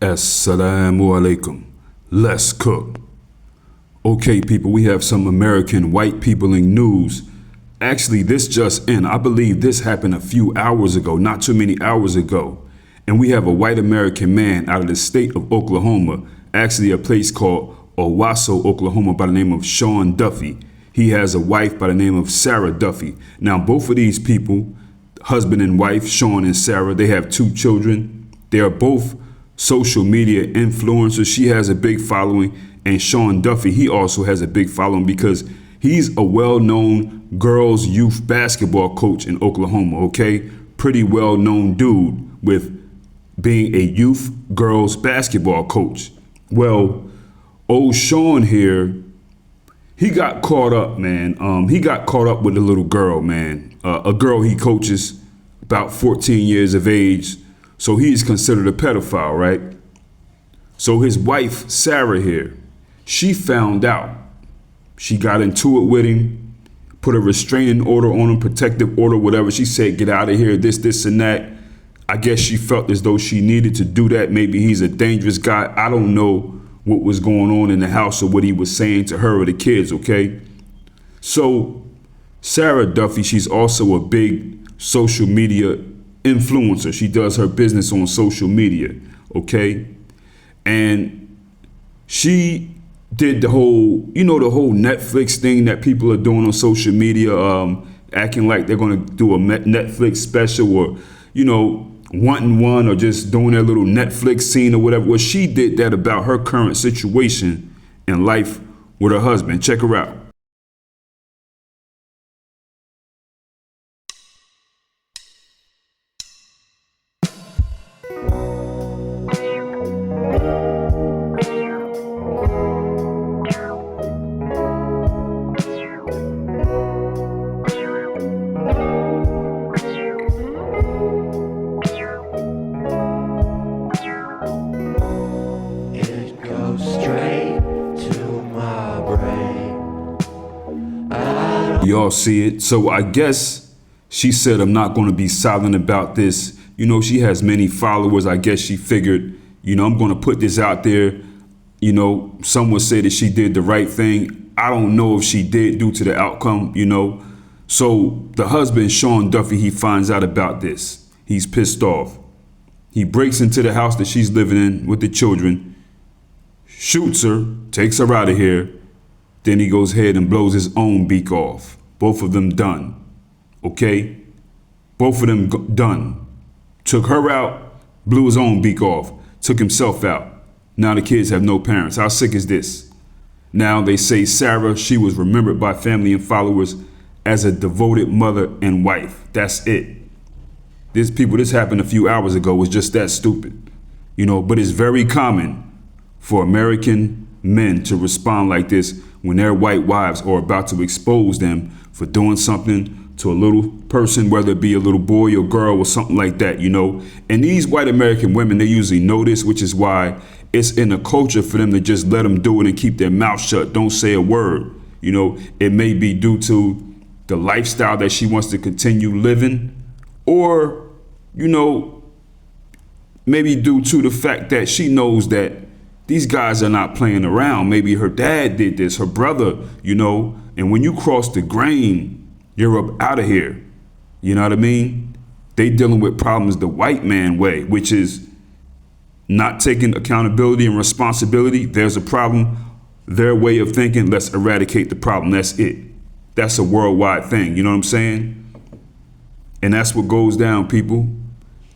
Assalamu alaikum. Let's cook. Okay, people, we have some American white people in news. Actually, this just in. I believe this happened a few hours ago, not too many hours ago. And we have a white American man out of the state of Oklahoma, actually a place called Owasso, Oklahoma, by the name of Sean Duffy. He has a wife by the name of Sarah Duffy. Now, both of these people, husband and wife, Sean and Sarah, they have 2 children. They are both social media influencers. She has a big following, and Sean Duffy, he also has a big following because he's a well-known girls youth basketball coach in Oklahoma, okay? Pretty well-known dude with being a youth girls basketball coach. Well, old Sean here, he got caught up, man. He got caught up with a little girl, man. A girl he coaches, about 14 years of age. So he's considered a pedophile, right? So his wife, Sarah here, she found out. She got into it with him, put a restraining order on him, protective order, whatever. She said, get out of here, this, and that. I guess she felt as though she needed to do that. Maybe he's a dangerous guy. I don't know what was going on in the house or what he was saying to her or the kids, okay? So Sarah Duffy, she's also a big social media influencer. She does her business on social media, okay? And she did the whole Netflix thing that people are doing on social media, acting like they're going to do a Netflix special or, wanting one or just doing their little Netflix scene or whatever. Well, she did that about her current situation in life with her husband. Check her out. Y'all see it? So I guess she said, I'm not going to be silent about this. She has many followers. I guess she figured, I'm going to put this out there. Some would say that she did the right thing. I don't know if she did due to the outcome, So the husband, Sean Duffy, he finds out about this. He's pissed off. He breaks into the house that she's living in with the children, shoots her, takes her out of here. Then he goes ahead and blows his own beak off. Both of them done. Okay? Both of them done. Took her out, blew his own beak off, took himself out. Now the kids have no parents. How sick is this? Now they say Sarah, she was remembered by family and followers as a devoted mother and wife. That's it. This happened a few hours ago. It's just that stupid. But it's very common for American men to respond like this when their white wives are about to expose them for doing something to a little person, whether it be a little boy or girl or something like that, And these white American women, they usually know this, which is why it's in the culture for them to just let them do it and keep their mouth shut. Don't say a word. It may be due to the lifestyle that she wants to continue living, or, maybe due to the fact that she knows that these guys are not playing around. Maybe her dad did this, her brother, and when you cross the grain, you're up out of here. You know what I mean? They dealing with problems the white man way, which is not taking accountability and responsibility. There's a problem. Their way of thinking, let's eradicate the problem. That's it. That's a worldwide thing. You know what I'm saying? And that's what goes down, people.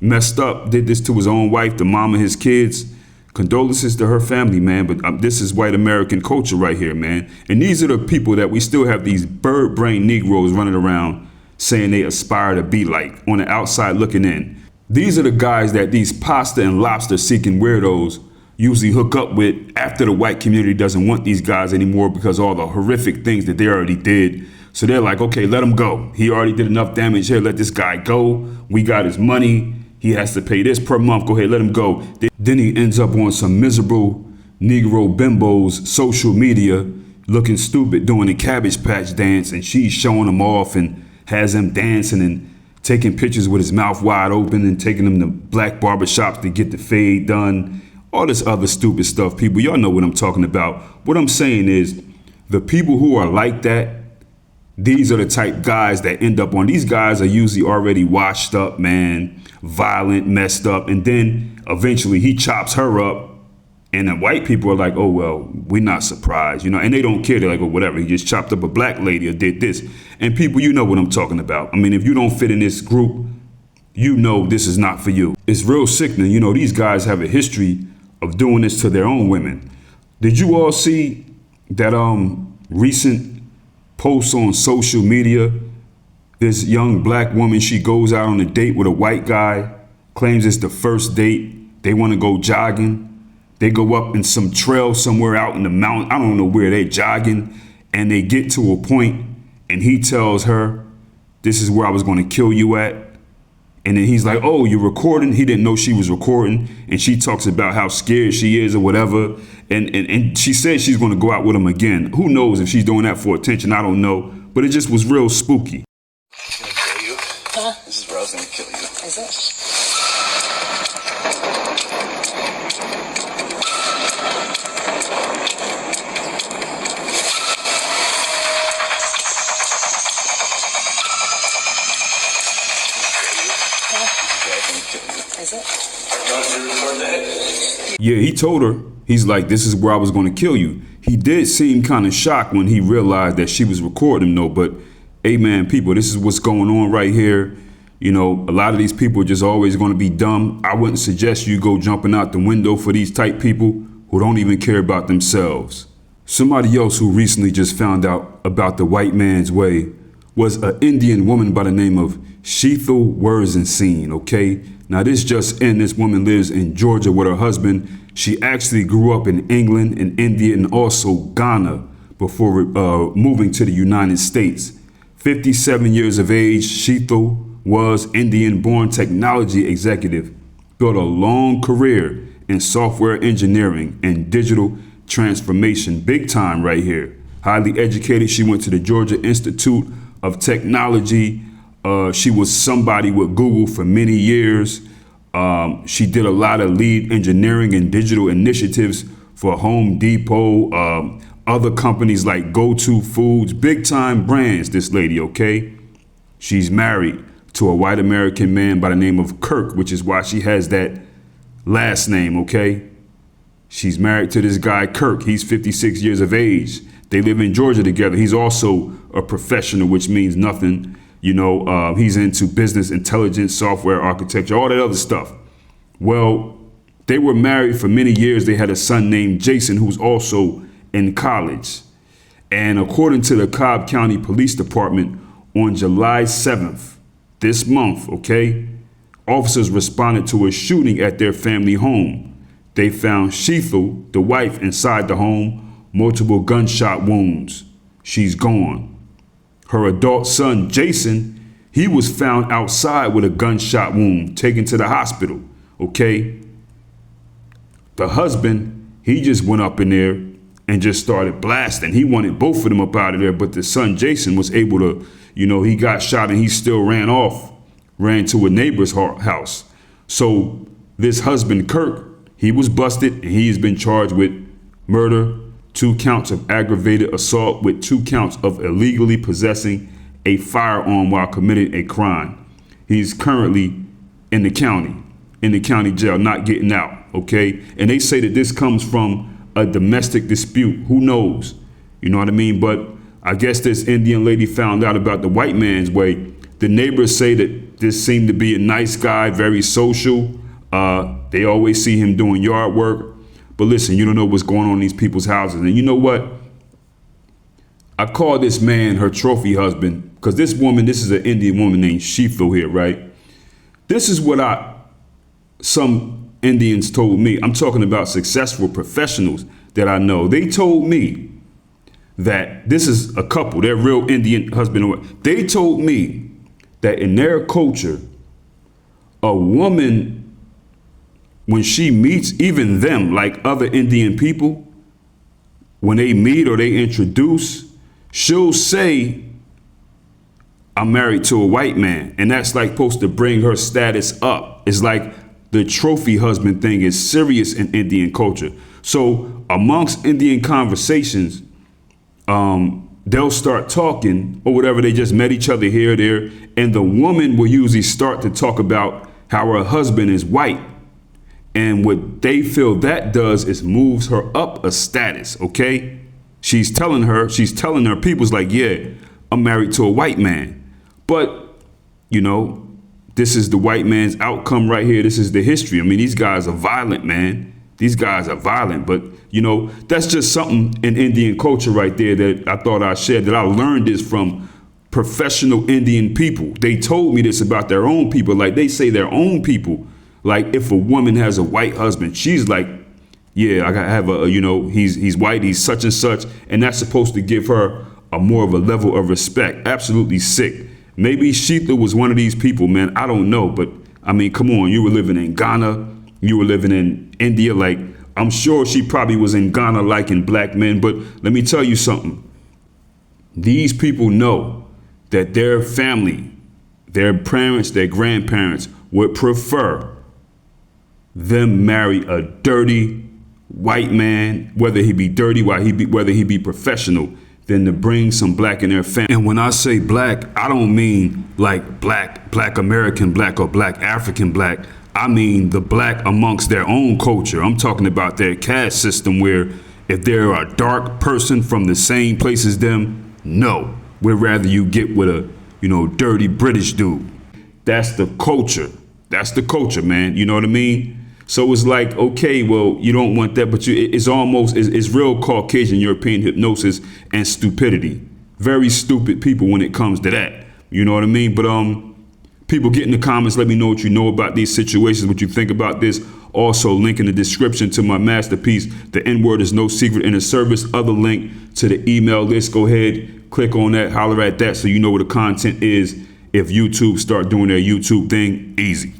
Messed up, did this to his own wife, the mom of his kids. Condolences to her family, man, but this is white American culture right here, man. And these are the people that we still have these bird brain Negroes running around saying they aspire to be like on the outside looking in. These are the guys that these pasta and lobster seeking weirdos usually hook up with after the white community doesn't want these guys anymore because of all the horrific things that they already did. So they're like, okay, let him go. He already did enough damage here. Let this guy go. We got his money. He has to pay this per month. Go ahead, let him go. Then he ends up on some miserable Negro bimbos social media looking stupid doing a Cabbage Patch dance, and she's showing him off and has him dancing and taking pictures with his mouth wide open and taking him to black barbershops to get the fade done. all this other stupid stuff, people. Y'all know what I'm talking about. What I'm saying is the people who are like that, these are the type guys that end up on. These guys are usually already washed up, man, violent, messed up. And then eventually he chops her up. And the white people are like, oh, well, we're not surprised, and they don't care. They're like, oh, whatever. He just chopped up a black lady or did this. And people, you know what I'm talking about. I mean, if you don't fit in this group, you know this is not for you. It's real sickening. These guys have a history of doing this to their own women. Did you all see that recent post on social media? This young black woman, she goes out on a date with a white guy, claims it's the first date. They want to go jogging. They go up in some trail somewhere out in the mountain. I don't know where they're jogging. And they get to a point and he tells her, this is where I was going to kill you at. And then he's like, oh, you're recording? He didn't know she was recording. And she talks about how scared she is or whatever. And she says she's going to go out with him again. Who knows if she's doing that for attention? I don't know. But it just was real spooky. I'm going to kill you. Huh? This is where I was going to kill you. Is it? Yeah, he told her, he's like, this is where I was going to kill you. He did seem kind of shocked when he realized that she was recording him, though. But, hey, man, people, this is what's going on right here. A lot of these people are just always going to be dumb. I wouldn't suggest you go jumping out the window for these type people who don't even care about themselves. Somebody else who recently just found out about the white man's way was an Indian woman by the name of Sheethal Worzensen, okay? Now, this woman lives in Georgia with her husband. She actually grew up in England and India and also Ghana before moving to the United States. 57 years of age, Sheethal was Indian-born technology executive, built a long career in software engineering and digital transformation, big time right here. Highly educated, she went to the Georgia Institute of Technology. She was somebody with Google for many years. She did a lot of lead engineering and digital initiatives for Home Depot, other companies like GoTo Foods, big time brands, this lady, okay? She's married to a white American man by the name of Kirk, which is why she has that last name, okay? She's married to this guy, Kirk. He's 56 years of age. They live in Georgia together. He's also a professional, which means nothing. He's into business intelligence, software architecture, all that other stuff. Well, they were married for many years. They had a son named Jason, who's also in college. And according to the Cobb County Police Department, on July 7th, this month, okay, officers responded to a shooting at their family home. They found Sheethal, the wife, inside the home, multiple gunshot wounds. She's gone. Her adult son, Jason, he was found outside with a gunshot wound, taken to the hospital, okay? The husband, he just went up in there and just started blasting. He wanted both of them up out of there, but the son, Jason, was able to, he got shot and he still ran to a neighbor's house. So this husband, Kirk, he was busted and he has been charged with murder, 2 counts of aggravated assault with 2 counts of illegally possessing a firearm while committing a crime. He's currently in the county jail, not getting out, okay? And they say that this comes from a domestic dispute. Who knows? You know what I mean? But I guess this Indian lady found out about the white man's way. The neighbors say that this seemed to be a nice guy, very social. They always see him doing yard work. But listen, you don't know what's going on in these people's houses. And you know what? I call this man her trophy husband because this is an Indian woman named Sheethal here, right? This is what some Indians told me. I'm talking about successful professionals that I know. They told me that this is a couple, they're real Indian husband and wife. They told me that in their culture, a woman, when she meets even them, like other Indian people, when they meet or they introduce, she'll say, I'm married to a white man. And that's like supposed to bring her status up. It's like the trophy husband thing is serious in Indian culture. So amongst Indian conversations, they'll start talking or whatever. They just met each other here or there. And the woman will usually start to talk about how her husband is white. And what they feel that does is moves her up a status. OK, she's telling her people's like, yeah, I'm married to a white man. But, you know, this is the white man's outcome right here. This is the history. I mean, these guys are violent, man. These guys are violent. But, you know, that's just something in Indian culture right there that I thought I'd share, that I learned this from professional Indian people. They told me this about their own people. Like, they say their own people, like, if a woman has a white husband, she's like, yeah, I have a, you know, he's white, he's such and such. And that's supposed to give her a more of a level of respect. Absolutely sick. Maybe Sheetha was one of these people, man. I don't know. But I mean, come on, you were living in Ghana. You were living in India. Like, I'm sure she probably was in Ghana liking black men. But let me tell you something. These people know that their family, their parents, their grandparents would prefer them marry a dirty white man, whether he be dirty, whether he be professional, than to bring some black in their family. And when I say black, I don't mean like black American black or black African black. I mean the black amongst their own culture. I'm talking about their caste system, where if they're a dark person from the same place as them, no, we'd rather you get with a, you know, dirty British dude. That's the culture. That's the culture, man. You know what I mean? So it's like, okay, well, you don't want that, but it's real Caucasian European hypnosis and stupidity. Very stupid people when it comes to that. You know what I mean? But people, get in the comments. Let me know what you know about these situations, what you think about this. Also, link in the description to my masterpiece, The N-Word is No Secret in a Service. Other link to the email list. Go ahead, click on that, holler at that so you know what the content is if YouTube start doing their YouTube thing. Easy.